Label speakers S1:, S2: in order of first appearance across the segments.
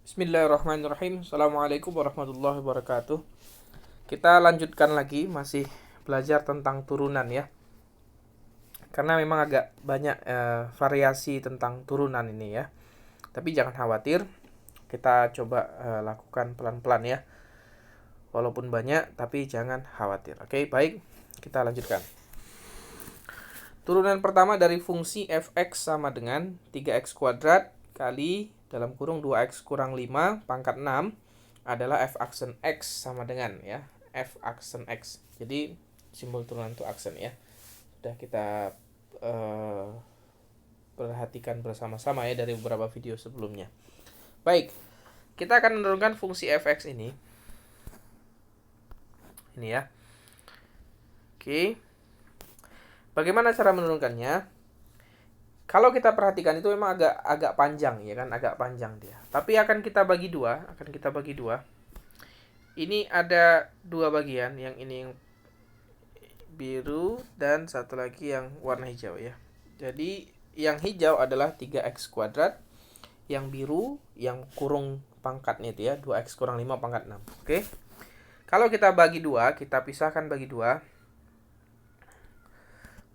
S1: Bismillahirrahmanirrahim. Assalamualaikum warahmatullahi wabarakatuh. Kita lanjutkan lagi, masih belajar tentang turunan ya. Karena memang agak banyak variasi tentang turunan ini ya. Tapi jangan khawatir, kita coba lakukan pelan-pelan ya. Walaupun banyak, tapi jangan khawatir. Oke, baik. Kita lanjutkan. Turunan pertama dari fungsi fx sama dengan 3x kuadrat kali dalam kurung 2x kurang 5 pangkat 6 adalah f aksen x sama dengan ya f aksen x. Jadi simbol turunan itu aksen ya. Sudah kita perhatikan bersama-sama ya dari beberapa video sebelumnya. Baik, kita akan menurunkan fungsi fx ini. Ini ya. Oke. Bagaimana cara menurunkannya? Kalau kita perhatikan itu memang agak panjang ya kan, agak panjang dia. Tapi akan kita bagi dua, Ini ada dua bagian, yang ini yang biru dan satu lagi yang warna hijau ya. Jadi yang hijau adalah 3x kuadrat, yang biru yang kurung pangkatnya itu ya 2x kurang 5 pangkat 6. Oke. Kalau kita bagi dua, kita pisahkan bagi dua.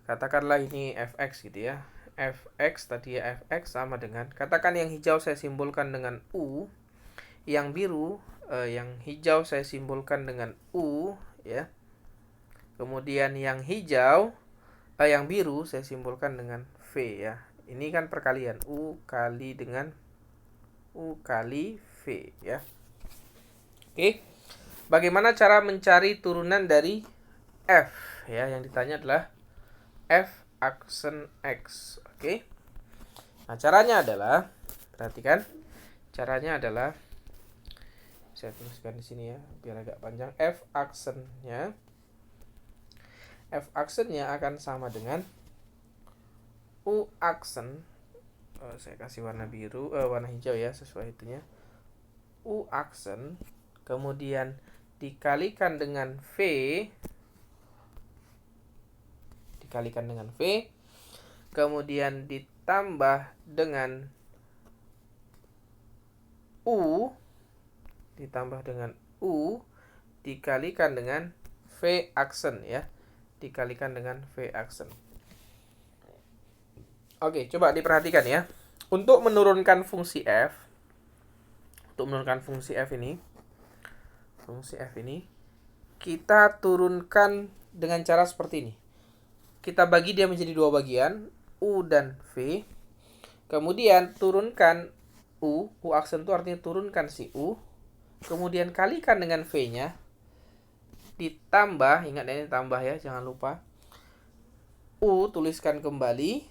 S1: Katakanlah ini fx gitu ya. Fx tadi ya, fx sama dengan, katakan yang hijau saya simbolkan dengan U, yang biru yang hijau saya simbolkan dengan U ya. Kemudian yang biru saya simbolkan dengan V ya. Ini kan perkalian U kali V ya. Oke. Bagaimana cara mencari turunan dari F ya? Yang ditanya adalah F aksen X. Oke. Nah, caranya adalah, perhatikan. Caranya adalah, saya tuliskan di sini ya, biar agak panjang. F aksennya akan sama dengan U aksen. Saya kasih warna biru, warna hijau ya, sesuai itunya. U aksen kemudian dikalikan dengan V, kemudian ditambah dengan U, dikalikan dengan V aksen ya, Oke, coba diperhatikan ya. Untuk menurunkan fungsi F ini, kita turunkan dengan cara seperti ini. Kita bagi dia menjadi dua bagian, U dan V. Kemudian turunkan U aksen itu artinya turunkan si U. Kemudian kalikan dengan V-nya. Ditambah, ingat ini tambah ya, jangan lupa. U tuliskan kembali.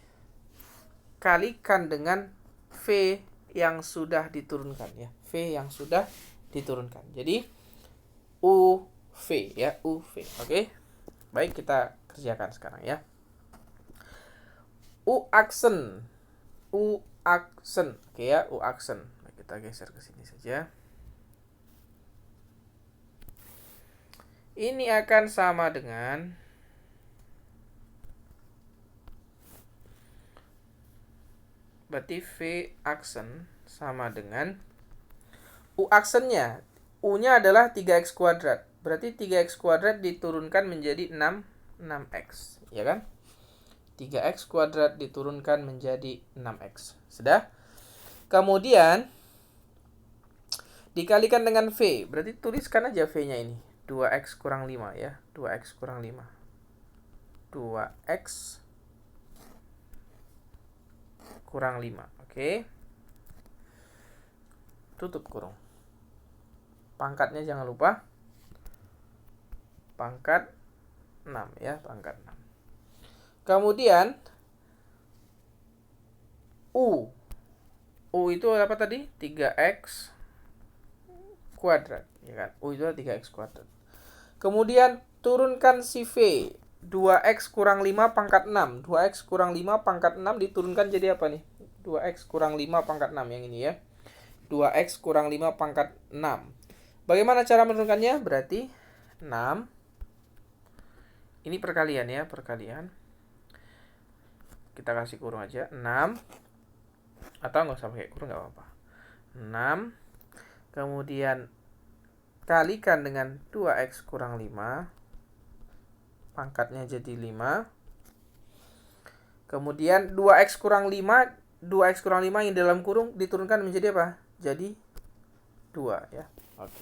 S1: Kalikan dengan V yang sudah diturunkan ya. V yang sudah diturunkan. Jadi UV ya, UV. Oke. Baik, kita kerjakan sekarang ya. U aksen. Oke ya, U aksen. Kita geser ke sini saja. Ini akan sama dengan berarti V aksen sama dengan U aksennya. U-nya adalah 3x kuadrat. Berarti 3x kuadrat diturunkan menjadi 6x, ya kan? 3x kuadrat diturunkan menjadi 6x. Sudah? Kemudian dikalikan dengan V. Berarti tuliskan aja V-nya ini. 2x kurang 5 ya. 2x kurang 5. 2x kurang 5. Oke. Tutup kurung. Pangkatnya jangan lupa. Pangkat 6 ya, pangkat 6. Kemudian U itu apa tadi? 3x kuadrat, ya kan? U itu 3x kuadrat. Kemudian turunkan si V. 2x kurang 5 pangkat 6. 2x kurang 5 pangkat 6 diturunkan jadi apa nih? 2x kurang 5 pangkat 6 yang ini ya. 2x kurang 5 pangkat 6. Bagaimana cara menurunkannya? Berarti 6. Ini perkalian ya, perkalian. Kita kasih kurung aja, 6. Atau nggak usah pakai kurung, nggak apa-apa. 6 kemudian kalikan dengan 2x kurang 5, pangkatnya jadi 5. Kemudian 2x kurang 5, 2x kurang 5 yang dalam kurung diturunkan menjadi apa? Jadi 2 ya. Oke.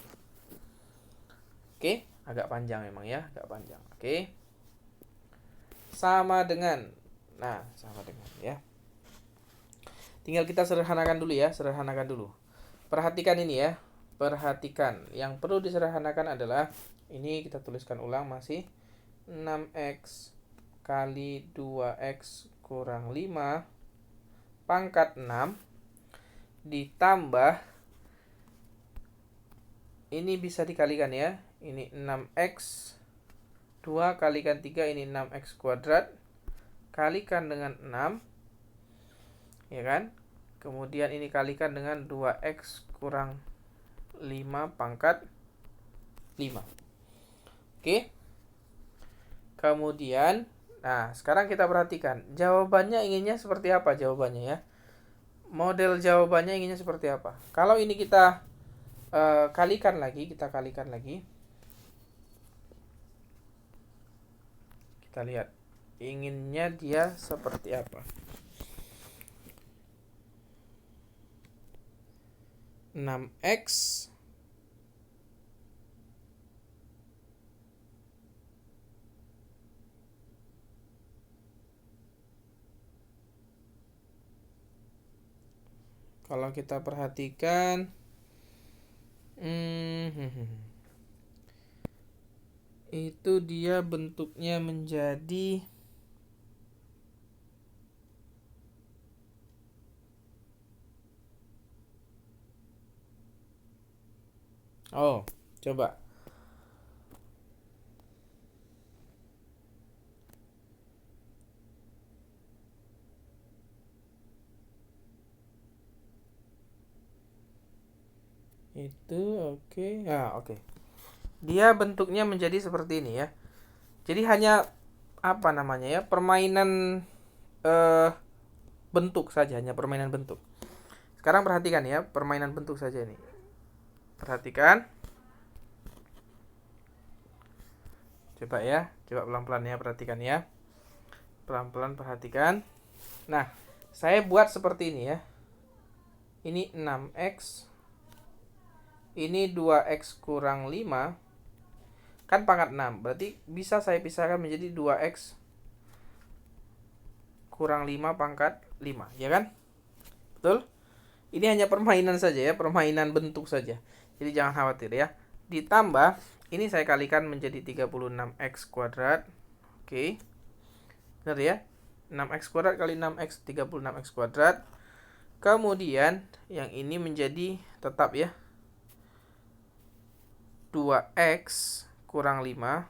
S1: Oke, agak panjang memang ya, agak panjang. Oke. Sama dengan, nah sama dengan ya. Tinggal kita sederhanakan dulu ya, sederhanakan dulu. Perhatikan ini ya, perhatikan. Yang perlu disederhanakan adalah, ini kita tuliskan ulang masih 6x kali 2x kurang 5 pangkat 6 ditambah, ini bisa dikalikan ya, ini 6x 2 kalikan 3, ini 6x kuadrat, kalikan dengan 6 ya kan, kemudian ini kalikan dengan 2x kurang 5 pangkat 5. Oke, kemudian nah sekarang kita perhatikan jawabannya inginnya seperti apa, jawabannya ya, model jawabannya inginnya seperti apa. Kalau ini kita kalikan lagi, kita lihat inginnya dia seperti apa. 6x kalau kita perhatikan itu dia bentuknya menjadi coba itu oke. Oke. Dia bentuknya menjadi seperti ini ya. Jadi hanya apa namanya ya, permainan bentuk saja, hanya permainan bentuk. Sekarang perhatikan ya, permainan bentuk saja ini. Perhatikan. Coba ya, coba pelan-pelan ya, perhatikan ya. Pelan-pelan perhatikan. Nah, saya buat seperti ini ya. Ini 6x, ini 2x kurang 5, kan pangkat 6, berarti bisa saya pisahkan menjadi 2x kurang 5 pangkat 5, ya kan? Betul? Ini hanya permainan saja ya, permainan bentuk saja. Jadi jangan khawatir ya. Ditambah, ini saya kalikan menjadi 36x kuadrat. Oke. Benar ya? 6x kuadrat kali 6x, 36x kuadrat. Kemudian, yang ini menjadi tetap ya, 2x kurang 5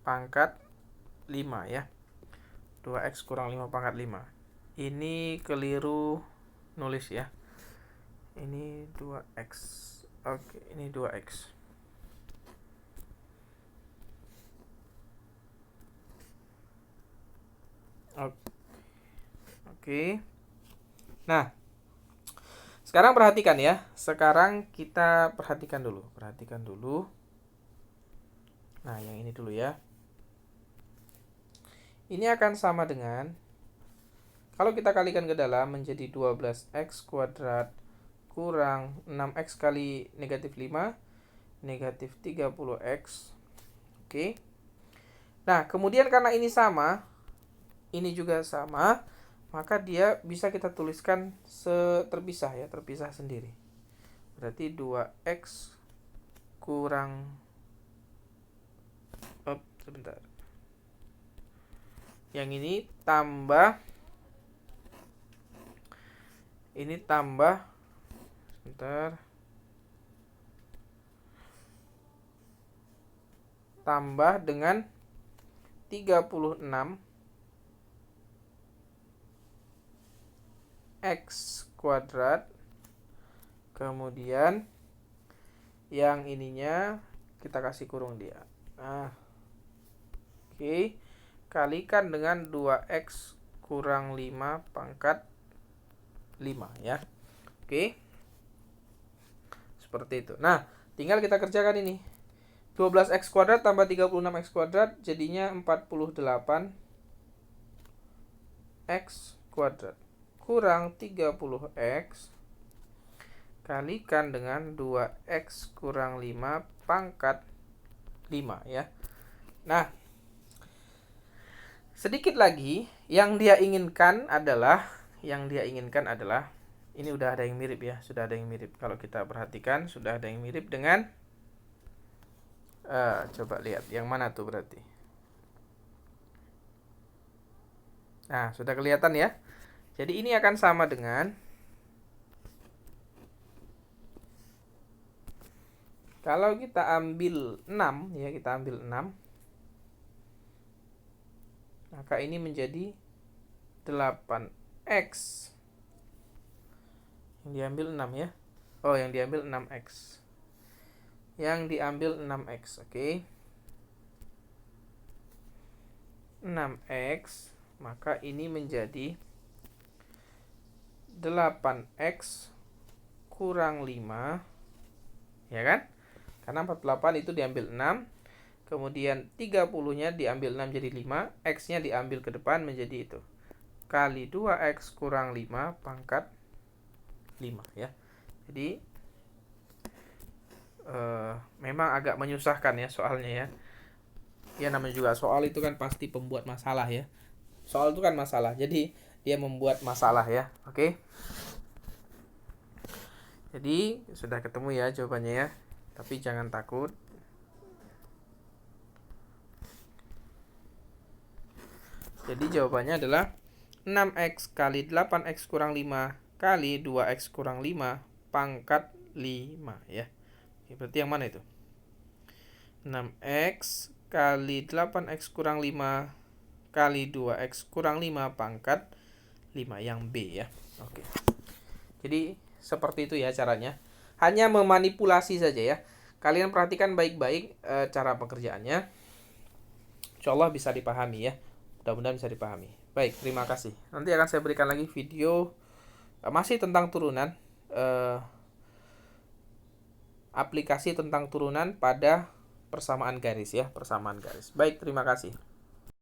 S1: pangkat 5 ya. 2x kurang 5 pangkat 5. Ini keliru nulis ya. Ini 2x. Oke, ini 2x. Oke. Nah, sekarang perhatikan ya. Sekarang kita perhatikan dulu. Nah, yang ini dulu ya. Ini akan sama dengan, kalau kita kalikan ke dalam menjadi 12x kuadrat kurang 6x kali negatif 5, negatif 30x. Oke. Nah, kemudian karena ini sama, ini juga sama, maka dia bisa kita tuliskan terpisah ya, terpisah sendiri. Berarti 2x kurang sebentar. Yang ini tambah sebentar. Tambah dengan 36 x kuadrat, kemudian yang ininya kita kasih kurung dia. Nah, oke, kalikan dengan 2x kurang 5 pangkat 5 ya. Oke. Seperti itu. Nah, tinggal kita kerjakan ini. 12x kuadrat tambah 36x kuadrat jadinya 48x kuadrat kurang 30x kalikan dengan 2x kurang 5 pangkat 5 ya. Nah, sedikit lagi yang dia inginkan adalah ini udah ada yang mirip ya, sudah ada yang mirip. Kalau kita perhatikan sudah ada yang mirip dengan coba lihat yang mana tuh berarti. Nah, sudah kelihatan ya. Jadi ini akan sama dengan kalau kita ambil 6 ya, kita ambil 6. Maka ini menjadi 8x. Yang diambil 6 ya. Oh, yang diambil 6x. Yang diambil 6x, oke. 6x, maka ini menjadi 8x kurang 5. Ya kan? Karena 48 itu diambil 6. Kemudian 30-nya diambil 6 jadi 5. X-nya diambil ke depan menjadi itu. Kali 2x kurang 5 pangkat 5 ya. Jadi memang agak menyusahkan ya soalnya ya. Ya namanya juga soal itu kan pasti pembuat masalah ya. Soal itu kan masalah. Jadi dia membuat masalah ya. Oke. Jadi sudah ketemu ya jawabannya ya. Tapi jangan takut. Jadi jawabannya adalah 6x kali 8x kurang 5 kali 2x kurang 5 pangkat 5 ya. Berarti yang mana itu? 6x kali 8x kurang 5 kali 2x kurang 5 pangkat 5 yang B ya. Oke. Jadi seperti itu ya caranya. Hanya memanipulasi saja ya. Kalian perhatikan baik-baik cara pengerjaannya. Insyaallah bisa dipahami ya. Mudah-mudahan bisa dipahami. Baik, terima kasih. Nanti akan saya berikan lagi video masih tentang turunan. Aplikasi tentang turunan pada persamaan garis ya, persamaan garis. Baik, terima kasih.